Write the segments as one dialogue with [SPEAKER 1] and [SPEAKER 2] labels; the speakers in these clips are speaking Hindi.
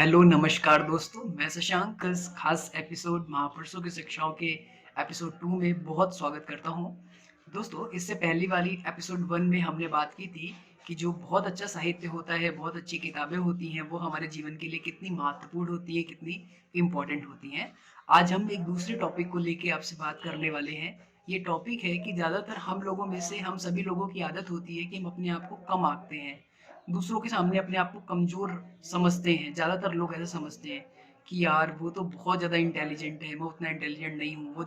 [SPEAKER 1] हेलो, नमस्कार दोस्तों, मैं शशांक इस खास एपिसोड महापुरुषों की शिक्षाओं के एपिसोड 2 में बहुत स्वागत करता हूँ। दोस्तों, इससे पहली वाली एपिसोड 1 में हमने बात की थी कि जो बहुत अच्छा साहित्य होता है, बहुत अच्छी किताबें होती हैं, वो हमारे जीवन के लिए कितनी महत्वपूर्ण होती हैं, कितनी इम्पोर्टेंट होती हैं। आज हम एक दूसरे टॉपिक को लेके आपसे बात करने वाले हैं। ये टॉपिक है कि ज़्यादातर हम लोगों में से हम सभी लोगों की आदत होती है कि हम अपने आप को कम आंकते हैं। दूसरों के सामने अपने आप को कमज़ोर समझते हैं। ज़्यादातर लोग ऐसा समझते हैं कि यार वो तो बहुत ज़्यादा इंटेलिजेंट है, मैं उतना इंटेलिजेंट नहीं हूँ। वो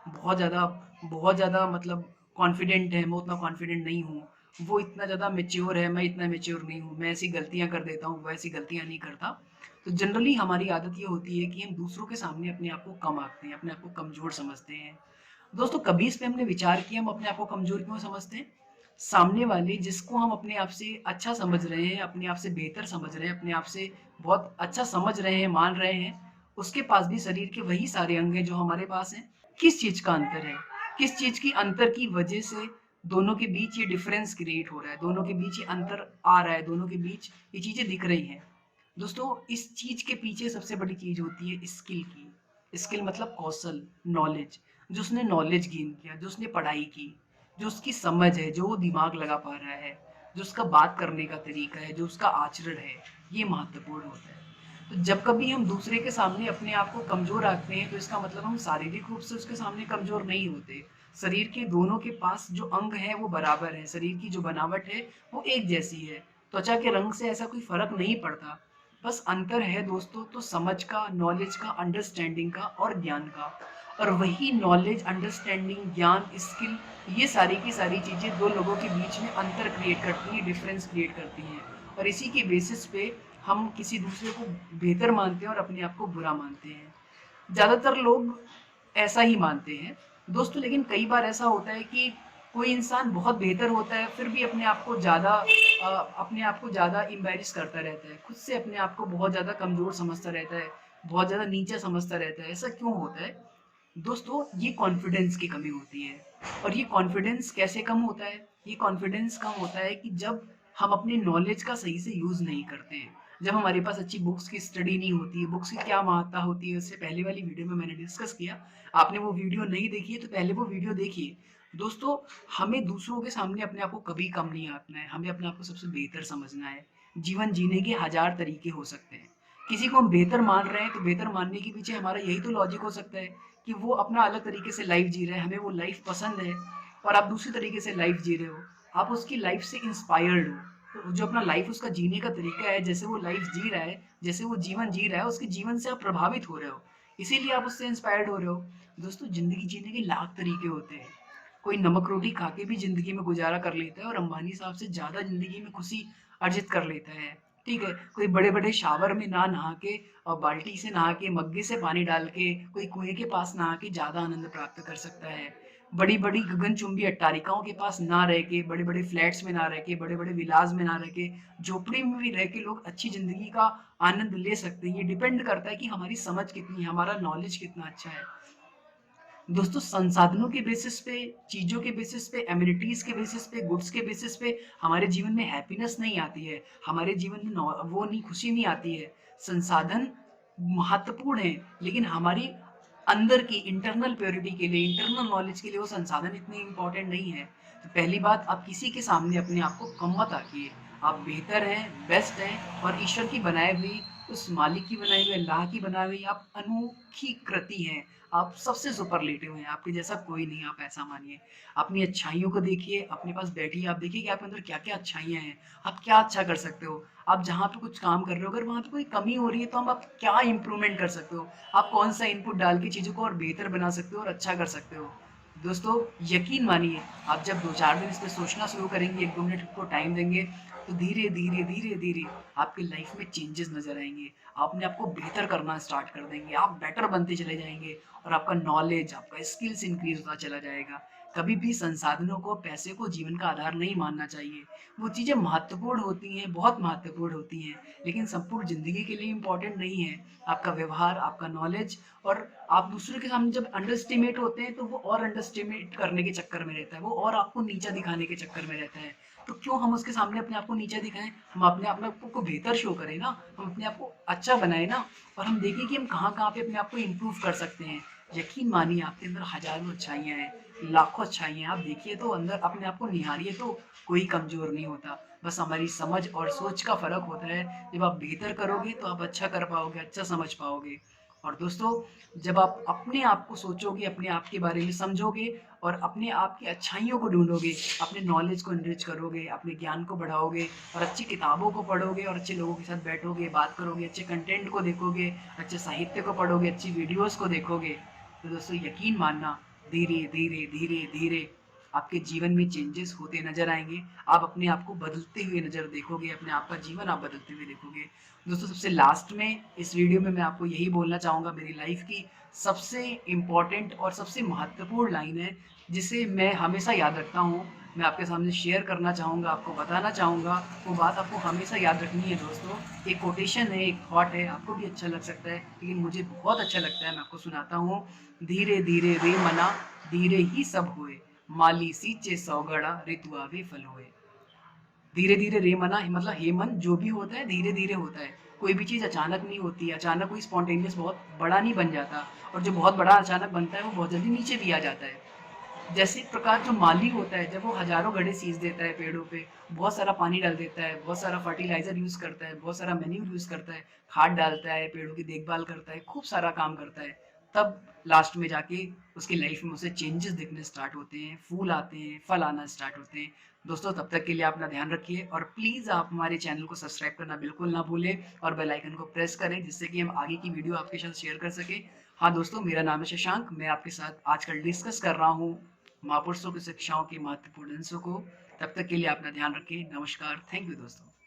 [SPEAKER 1] बहुत ज़्यादा मतलब कॉन्फिडेंट है, मैं उतना कॉन्फिडेंट नहीं हूँ। वो इतना ज़्यादा मैच्योर है, मैं इतना मैच्योर नहीं हूँ। मैं ऐसी गलतियाँ कर देता हूँ, वो ऐसी गलतियाँ नहीं करता। तो जनरली हमारी आदत ये होती है कि हम दूसरों के सामने अपने आप को कम आंकते हैं, अपने आप को कमज़ोर समझते हैं। दोस्तों, कभी इस पे हमने विचार किया हम अपने आप को कमज़ोर क्यों समझते हैं? सामने वाले जिसको हम अपने आप से अच्छा समझ रहे हैं, अपने आप से बेहतर समझ रहे हैं, अपने आप से बहुत अच्छा समझ रहे हैं, मान रहे हैं, उसके पास भी शरीर के वही सारे अंग हैं जो हमारे पास हैं। किस चीज़ का अंतर है? किस चीज़ की अंतर की वजह से दोनों के बीच ये डिफरेंस क्रिएट हो रहा है, दोनों के बीच ये अंतर आ रहा है, दोनों के बीच ये चीज़ें दिख रही हैं। दोस्तों, इस चीज़ के पीछे सबसे बड़ी चीज़ होती है स्किल की। स्किल मतलब कौशल, नॉलेज। जो उसने नॉलेज गेन किया, जो उसने पढ़ाई की, जो उसकी समझ है, जो वो दिमाग लगा पा रहा है, जो उसका बात करने का तरीका है, जो उसका आचरण है, ये महत्वपूर्ण होता है। तो जब कभी हम दूसरे के सामने अपने आप को कमज़ोर आंकते हैं, तो इसका मतलब हम शारीरिक रूप से उसके सामने कमज़ोर नहीं होते। शरीर के दोनों के पास जो अंग हैं, वो बराबर हैं। शरीर की जो बनावट है, वो एक जैसी है। त्वचा के रंग से ऐसा कोई फ़र्क नहीं पड़ता। बस अंतर है दोस्तों तो समझ का, नॉलेज का, अंडरस्टैंडिंग का और ज्ञान का। और वही नॉलेज, अंडरस्टैंडिंग, ज्ञान, स्किल, ये सारी की सारी चीज़ें दो लोगों के बीच में अंतर क्रिएट करती हैं, डिफरेंस क्रिएट करती हैं। और इसी के बेसिस पे हम किसी दूसरे को बेहतर मानते हैं और अपने आप को बुरा मानते हैं। ज़्यादातर लोग ऐसा ही मानते हैं। दोस्तों, लेकिन कई बार ऐसा होता है कि कोई इंसान बहुत बेहतर होता है, फिर भी अपने आप को ज़्यादा एम्बैरेस करता रहता है। खुद से अपने आप को बहुत ज़्यादा कमज़ोर समझता रहता है, बहुत ज़्यादा नीचा समझता रहता है। ऐसा क्यों होता है? दोस्तों, ये कॉन्फिडेंस की कमी होती है। और ये कॉन्फिडेंस कैसे कम होता है? ये कॉन्फिडेंस कम होता है कि जब हम अपने नॉलेज का सही से यूज़ नहीं करते हैं। जब हमारे पास अच्छी बुक्स की स्टडी नहीं होती है, बुक्स की क्या महत्ता होती है, उससे पहले वाली वीडियो में मैंने डिस्कस किया। आपने वो वीडियो नहीं देखी है तो पहले वो वीडियो देखिए। दोस्तों, हमें दूसरों के सामने अपने आप को कभी कम नहीं आंकना है, हमें अपने आप को सबसे बेहतर समझना है। जीवन जीने के हज़ार तरीके हो सकते हैं। किसी को हम बेहतर मान रहे हैं, तो बेहतर मानने के पीछे हमारा यही तो लॉजिक हो सकता है कि वो अपना अलग तरीके से लाइफ जी रहा है, हमें वो लाइफ पसंद है और आप दूसरी तरीके से लाइफ जी रहे हो। आप उसकी लाइफ से इंस्पायर्ड हो। तो जो अपना लाइफ उसका जीने का तरीका है, जैसे वो लाइफ जी रहा है, जैसे वो जीवन जी रहा है, उसके जीवन से आप प्रभावित हो रहे हो। इसीलिए आप उससे इंस्पायर्ड हो रहे हो। दोस्तों, ज़िंदगी जीने के लाख तरीके होते हैं। कोई नमक रोटी खा के भी ज़िंदगी में गुज़ारा कर लेता है और अंबानी साहब से ज़्यादा ज़िंदगी में खुशी अर्जित कर लेता है। ठीक है? कोई बड़े-बड़े शावर में ना नहा के और बाल्टी से नहा के, मग्गे से पानी डाल के, कोई कुएँ के पास नहा के ज़्यादा आनंद प्राप्त कर सकता है। बड़ी-बड़ी गगनचुंबी अट्टारिकाओं के पास ना रह के, बड़े-बड़े फ्लैट्स में ना रह के, बड़े-बड़े विलास में ना रह के, झोपड़ी में भी रह के लोग अच्छी ज़िंदगी का आनंद ले सकते हैं। ये डिपेंड करता है कि हमारी समझ कितनी है, हमारा नॉलेज कितना अच्छा है। दोस्तों, संसाधनों के बेसिस पे, चीज़ों के बेसिस पे, एमिनिटीज़ के बेसिस पे, गुड्स के बेसिस पे हमारे जीवन में हैप्पीनेस नहीं आती है, हमारे जीवन में वो नहीं, खुशी नहीं आती है। संसाधन महत्वपूर्ण है, लेकिन हमारी अंदर की इंटरनल प्योरिटी के लिए, इंटरनल नॉलेज के लिए वो संसाधन इतने इम्पोर्टेंट नहीं है। तो पहली बात, आप किसी के सामने अपने आप को कम मत आंकिए। आप बेहतर हैं, बेस्ट हैं और ईश्वर की बनाई हुई, उस मालिक की बनाई हुई, अल्लाह की बनाई हुई आप अनोखी कृति हैं। आप सबसे सुपरलेटिव हैं, आपके जैसा कोई नहीं, आप ऐसा मानिए। अपनी अच्छाइयों को देखिए, अपने पास बैठिए, आप देखिए कि आपके अंदर क्या-क्या अच्छाइयाँ हैं, आप क्या अच्छा कर सकते हो। आप जहाँ पे कुछ काम कर रहे हो, अगर वहाँ पे कोई कमी हो रही है, तो हम आप क्या इम्प्रूवमेंट कर सकते हो? आप कौन-सा इनपुट डाल के चीज़ों को और बेहतर बना सकते हो और अच्छा कर सकते हो? दोस्तों, यकीन मानिए, आप जब 2-4 दिन इस पे सोचना शुरू करेंगे, 1-2 मिनट खुद को टाइम देंगे, तो धीरे-धीरे, धीरे-धीरे आपकी लाइफ में चेंजेस नज़र आएँगे। आप अपने आप को बेहतर करना स्टार्ट कर देंगे, आप बेटर बनते चले जाएँगे और आपका नॉलेज, आपका स्किल्स इंक्रीज़ होता चला जाएगा। कभी भी संसाधनों को, पैसे को जीवन का आधार नहीं मानना चाहिए। वो चीज़ें महत्वपूर्ण होती हैं, बहुत महत्वपूर्ण होती हैं, लेकिन संपूर्ण ज़िंदगी के लिए इम्पोर्टेंट नहीं है। आपका व्यवहार, आपका नॉलेज और आप दूसरों के सामने जब अंडर एस्टिमेट होते हैं, तो वो और अंडर एस्टिमेट करने के चक्कर में रहता है, वो और आपको नीचा दिखाने के चक्कर में रहता है। तो क्यों हम उसके सामने अपने आप को नीचा दिखाएँ? हम अपने आप को बेहतर शो करें ना, हम अपने आप को अच्छा बनाएँ ना, और हम देखें कि हम कहाँ-कहाँ पे अपने आप को इम्प्रूव कर सकते हैं। यकीन मानिए आपके अंदर हज़ारों अच्छाइयाँ हैं, लाखों अच्छाइयाँ हैं। आप देखिए तो अंदर अपने आप को निहारिए तो कोई कमज़ोर नहीं होता। बस हमारी समझ और सोच का फ़र्क होता है। जब आप बेहतर करोगे तो आप अच्छा कर पाओगे, अच्छा समझ पाओगे। और दोस्तों, जब आप अपने आप को सोचोगे, अपने आप के बारे में समझोगे और अपने आप की अच्छाइयों को ढूँढोगे, अपने नॉलेज को एनरिच करोगे, अपने ज्ञान को बढ़ाओगे और अच्छी किताबों को पढ़ोगे और अच्छे लोगों के साथ बैठोगे, बात करोगे, अच्छे कंटेंट को देखोगे, अच्छे साहित्य को पढ़ोगे, अच्छी वीडियोज़ को देखोगे, तो दोस्तों यकीन मानना धीरे, धीरे, धीरे, धीरे आपके जीवन में चेंजेस होते नज़र आएँगे। आप अपने आप को बदलते हुए नज़र देखोगे, अपने आप का जीवन आप बदलते हुए देखोगे। दोस्तों, सबसे लास्ट में इस वीडियो में मैं आपको यही बोलना चाहूँगा, मेरी लाइफ़ की सबसे इम्पोर्टेंट और सबसे महत्वपूर्ण लाइन है, जिसे मैं हमेशा याद रखता हूँ। मैं आपके सामने शेयर करना चाहूँगा, आपको बताना चाहूँगा, वो बात आपको हमेशा याद रखनी है दोस्तों। एक कोटेशन है, एक थॉट है, आपको भी अच्छा लग सकता है, लेकिन मुझे बहुत अच्छा लगता है, मैं आपको सुनाता हूँ। धीरे, धीरे रे मना, धीरे ही सब होए, माली सींचे सौ गड़ा, ऋतु आवे फल होए। धीरे-धीरे रे मना मतलब हे मन, जो भी होता है धीरे-धीरे होता है। कोई भी चीज़ अचानक नहीं होती है, अचानक कोई स्पॉन्टेनियस बहुत बड़ा नहीं बन जाता, और जो बहुत बड़ा अचानक बनता है वो बहुत जल्दी नीचे भी आ जाता है। जैसे एक प्रकार जो माली होता है, जब वो हज़ारों गड्ढे सींच देता है पेड़ों पे, बहुत सारा पानी डाल देता है, बहुत सारा फर्टिलाइज़र यूज़ करता है, बहुत सारा मैन्यूर यूज़ करता है, खाद डालता है, पेड़ों की देखभाल करता है, खूब सारा काम करता है। तब लास्ट में जाके उसकी लाइफ़ में उसे चेंजेस दिखने स्टार्ट होते हैं, फूल आते हैं, फल आना स्टार्ट होते हैं। दोस्तों, तब तक के लिए अपना ध्यान रखिए और प्लीज़ आप हमारे चैनल को सब्सक्राइब करना बिल्कुल ना भूलें और बेल आइकन को प्रेस करें, जिससे कि हम आगे की वीडियो आपके साथ शेयर कर सकें। हाँ दोस्तों, मेरा नाम है शशांक, मैं आपके साथ आजकल डिस्कस कर रहा हूँ महापुरुषों की शिक्षाओं के महत्वपूर्ण अंशों को। तब तक के लिए अपना ध्यान रखें। नमस्कार, थैंक यू दोस्तों।